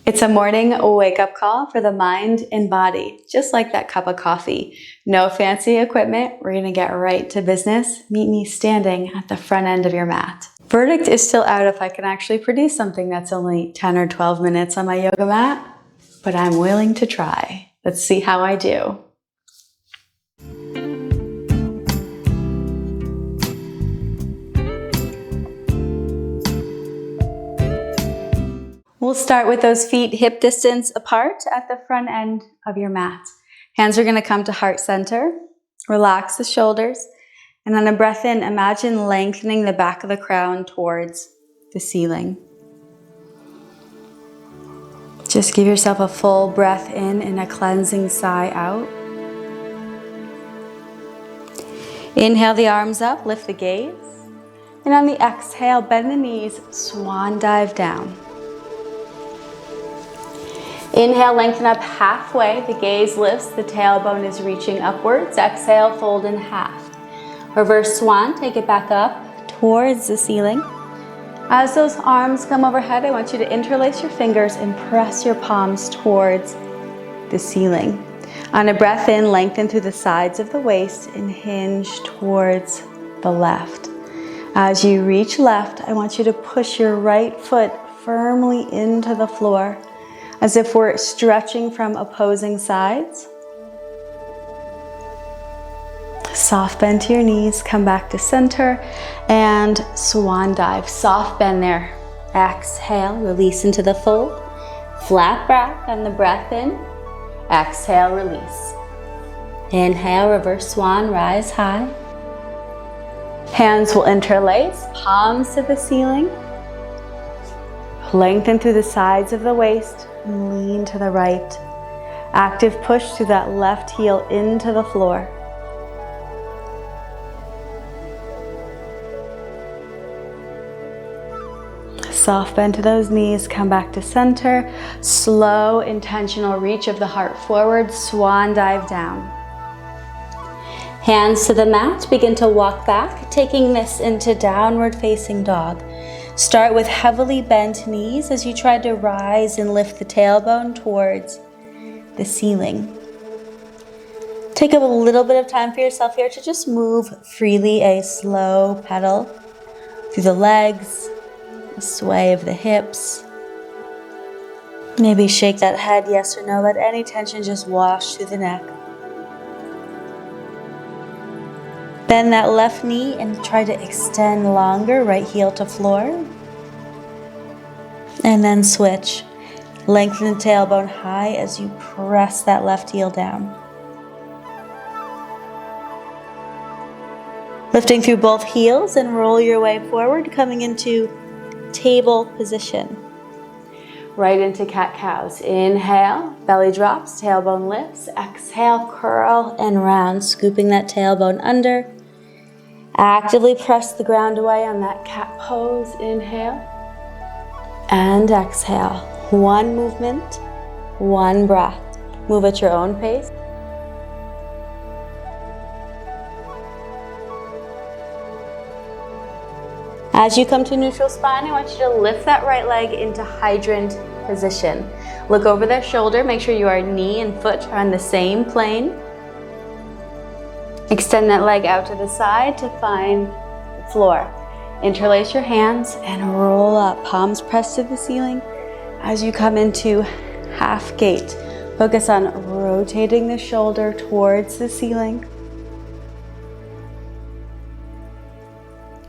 It's a morning wake-up call for the mind and body, just like that cup of coffee. No fancy equipment. We're going to get right to business. Meet me standing at the front end of your mat. Verdict is still out if I can actually produce something that's only 10 or 12 minutes on my yoga mat, but I'm willing to try. Let's see how I do. We'll start with those feet hip distance apart at the front end of your mat. Hands are going to come to heart center. Relax the shoulders. And on a breath in, imagine lengthening the back of the crown towards the ceiling. Just give yourself a full breath in and a cleansing sigh out. Inhale the arms up, lift the gaze. And on the exhale, bend the knees, swan dive down. Inhale, lengthen up halfway. The gaze lifts, the tailbone is reaching upwards. Exhale, fold in half. Reverse swan, take it back up towards the ceiling. As those arms come overhead, I want you to interlace your fingers and press your palms towards the ceiling. On a breath in, lengthen through the sides of the waist and hinge towards the left. As you reach left, I want you to push your right foot firmly into the floor, as if we're stretching from opposing sides. Soft bend to your knees, come back to center, and swan dive. Soft bend there. Exhale, release into the fold. Flat back on the breath in. Exhale, release. Inhale, reverse swan, rise high. Hands will interlace, palms to the ceiling. Lengthen through the sides of the waist. Lean to the right. Active push through that left heel into the floor. Soft bend to those knees, come back to center. Slow, intentional reach of the heart forward, swan dive down. Hands to the mat, begin to walk back, taking this into downward facing dog. Start with heavily bent knees as you try to rise and lift the tailbone towards the ceiling. Take a little bit of time for yourself here to just move freely, a slow pedal through the legs, a sway of the hips. Maybe shake that head yes or no, let any tension just wash through the neck. Bend that left knee and try to extend longer, right heel to floor. And then switch. Lengthen the tailbone high as you press that left heel down. Lifting through both heels and roll your way forward, coming into table position. Right into cat-cows. Inhale, belly drops, tailbone lifts. Exhale, curl and round, scooping that tailbone under. Actively press the ground away on that cat pose. Inhale and exhale. One movement, one breath. Move at your own pace. As you come to neutral spine, I want you to lift that right leg into hydrant position. Look over the shoulder, make sure your knee and foot are on the same plane. Extend that leg out to the side to find the floor. Interlace your hands and roll up, palms pressed to the ceiling. As you come into half gate, focus on rotating the shoulder towards the ceiling.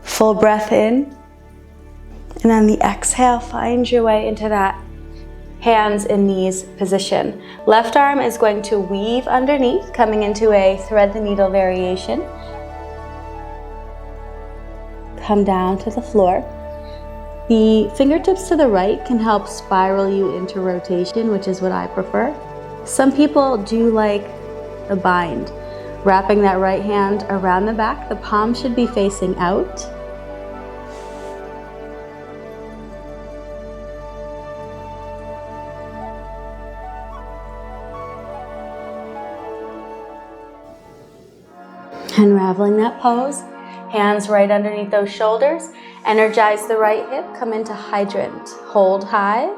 Full breath in. And on the exhale, find your way into that hands and knees position. Left arm is going to weave underneath, coming into a thread the needle variation. Come down to the floor. The fingertips to the right can help spiral you into rotation, which is what I prefer. Some people do like the bind. Wrapping that right hand around the back, the palm should be facing out. Unraveling that pose, hands right underneath those shoulders. Energize the right hip, come into hydrant. Hold high.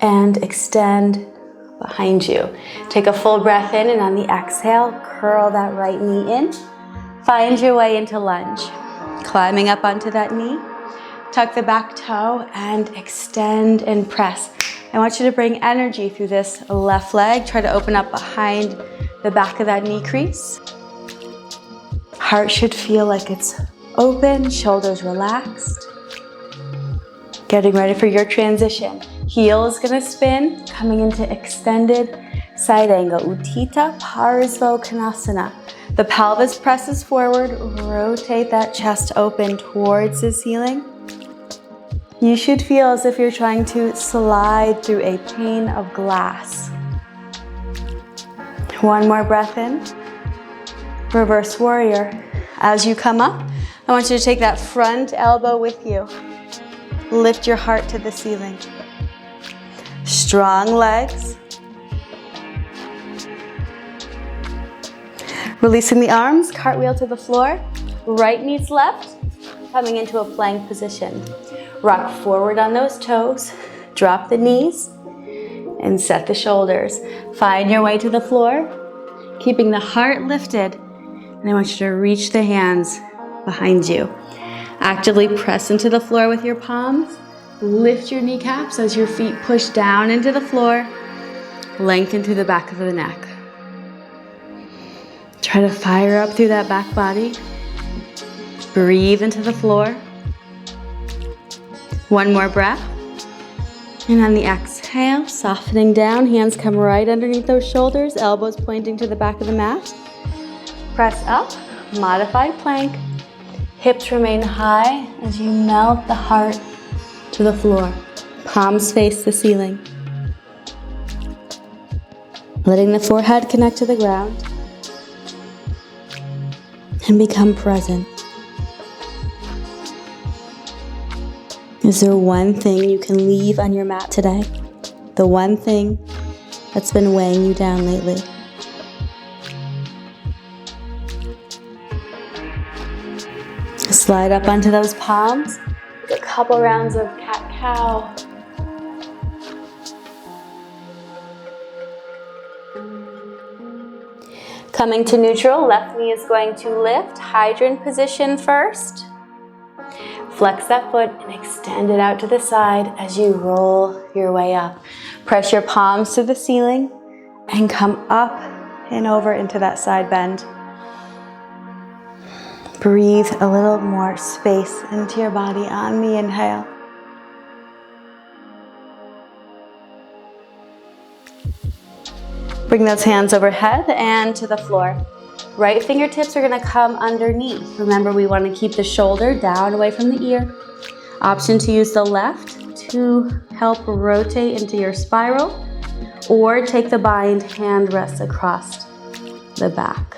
and extend behind you. Take a full breath in, and on the exhale, curl that right knee in. Find your way into lunge. Climbing up onto that knee, tuck the back toe and extend and press. I want you to bring energy through this left leg. Try to open up behind the back of that knee crease. Heart should feel like it's open, shoulders relaxed. Getting ready for your transition. Heel is gonna spin, coming into extended side angle, Utthita Parsvottanasana. The pelvis presses forward, rotate that chest open towards the ceiling. You should feel as if you're trying to slide through a pane of glass. One more breath in. Reverse warrior. As you come up, I want you to take that front elbow with you. Lift your heart to the ceiling. Strong legs. Releasing the arms, cartwheel to the floor. Right meets left, coming into a plank position. Rock forward on those toes, drop the knees, and set the shoulders. Find your way to the floor, keeping the heart lifted. And I want you to reach the hands behind you. Actively press into the floor with your palms. Lift your kneecaps as your feet push down into the floor. Lengthen through the back of the neck. Try to fire up through that back body. Breathe into the floor. One more breath. And on the exhale, softening down, hands come right underneath those shoulders, elbows pointing to the back of the mat. Press up, modified plank. Hips remain high as you melt the heart to the floor. Palms face the ceiling. Letting the forehead connect to the ground. And become present. Is there one thing you can leave on your mat today? The one thing that's been weighing you down lately? Slide up onto those palms. Take a couple rounds of cat-cow. Coming to neutral, left knee is going to lift. Hydrant position first. Flex that foot and extend it out to the side as you roll your way up. Press your palms to the ceiling and come up and over into that side bend. Breathe a little more space into your body on the inhale. Bring those hands overhead and to the floor. Right fingertips are gonna come underneath. Remember, we wanna keep the shoulder down away from the ear. Option to use the left to help rotate into your spiral, or take the bind, hand rests across the back.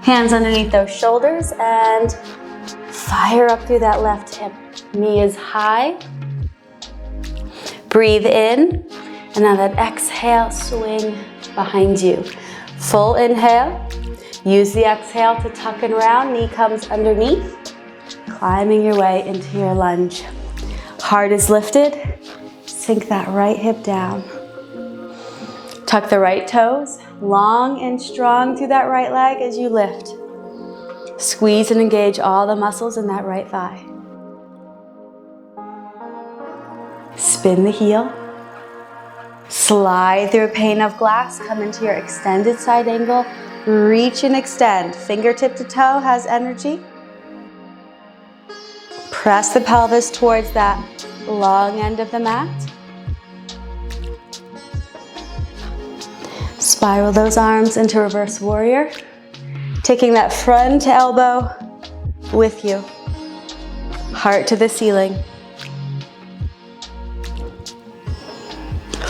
Hands underneath those shoulders and fire up through that left hip. Knee is high. Breathe in, and on that exhale, swing behind you. Full inhale. Use the exhale to tuck and round. Knee comes underneath. Climbing your way into your lunge. Heart is lifted. Sink that right hip down. Tuck the right toes, long and strong through that right leg as you lift. Squeeze and engage all the muscles in that right thigh. Spin the heel. Slide through a pane of glass, come into your extended side angle. Reach and extend. Fingertip to toe has energy. Press the pelvis towards that long end of the mat. Spiral those arms into reverse warrior. Taking that front elbow with you. Heart to the ceiling.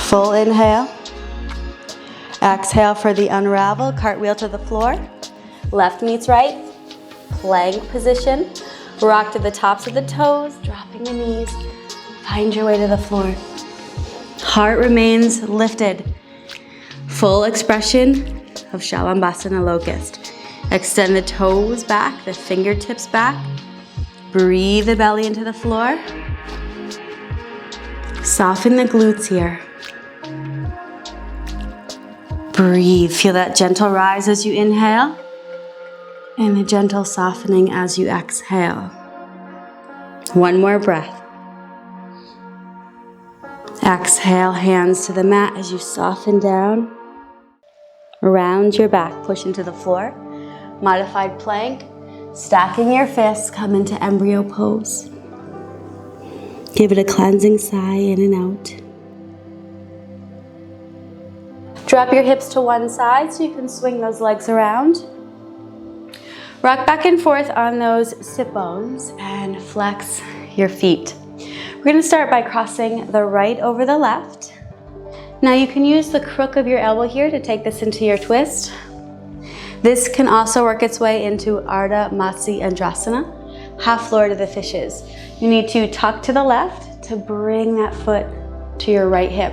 Full inhale. Exhale for the unravel. Cartwheel to the floor. Left meets right. Plank position. Rock to the tops of the toes, dropping the knees. Find your way to the floor. Heart remains lifted. Full expression of Shalabhasana Locust. Extend the toes back, the fingertips back. Breathe the belly into the floor. Soften the glutes here. Breathe. Feel that gentle rise as you inhale and a gentle softening as you exhale. One more breath. Exhale, hands to the mat as you soften down. Round your back, push into the floor. Modified plank. Stacking your fists, come into embryo pose. Give it a cleansing sigh in and out. Drop your hips to one side so you can swing those legs around. Rock back and forth on those sit bones and flex your feet. We're going to start by crossing the right over the left. Now you can use the crook of your elbow here to take this into your twist. This can also work its way into Ardha Matsyendrasana, half floor to the fishes. You need to tuck to the left to bring that foot to your right hip.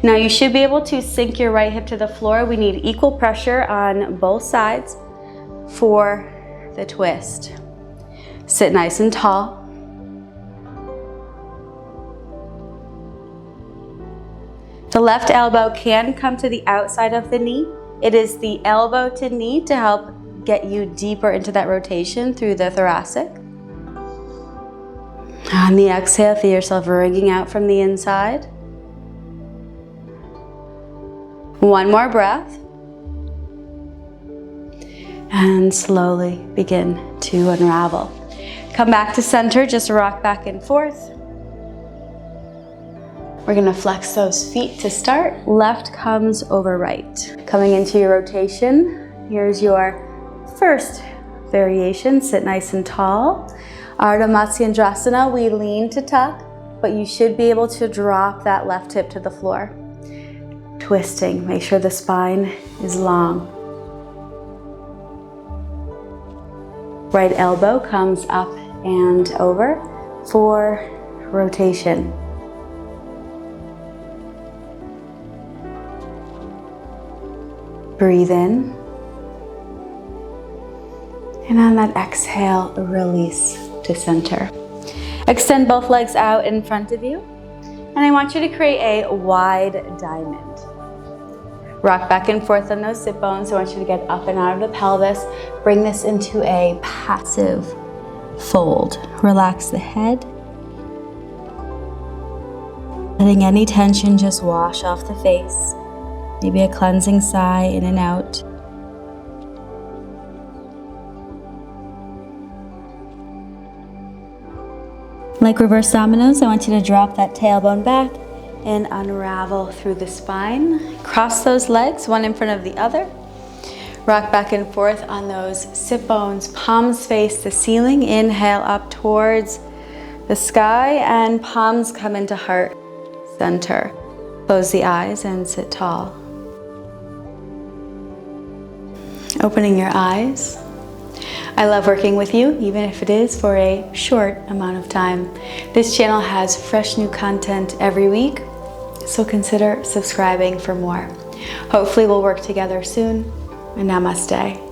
Now you should be able to sink your right hip to the floor. We need equal pressure on both sides for the twist. Sit nice and tall. The left elbow can come to the outside of the knee. It is the elbow to knee to help get you deeper into that rotation through the thoracic. On the exhale, feel yourself wringing out from the inside. One more breath. And slowly begin to unravel. Come back to center, just rock back and forth. We're gonna flex those feet to start. Left comes over right. Coming into your rotation, here's your first variation. Sit nice and tall. Ardha Matsyendrasana, we lean to tuck, but you should be able to drop that left hip to the floor. Twisting, make sure the spine is long. Right elbow comes up and over for rotation. Breathe in. And on that exhale, release to center. Extend both legs out in front of you. And I want you to create a wide diamond. Rock back and forth on those sit bones. I want you to get up and out of the pelvis. Bring this into a passive fold. Relax the head. Letting any tension just wash off the face. Maybe a cleansing sigh in and out. Like reverse dominoes, I want you to drop that tailbone back and unravel through the spine. Cross those legs, one in front of the other. Rock back and forth on those sit bones. Palms face the ceiling. Inhale up towards the sky and palms come into heart center. Close the eyes and sit tall. Opening your eyes. I love working with you, even if it is for a short amount of time. This channel has fresh new content every week, so consider subscribing for more. Hopefully we'll work together soon, and namaste.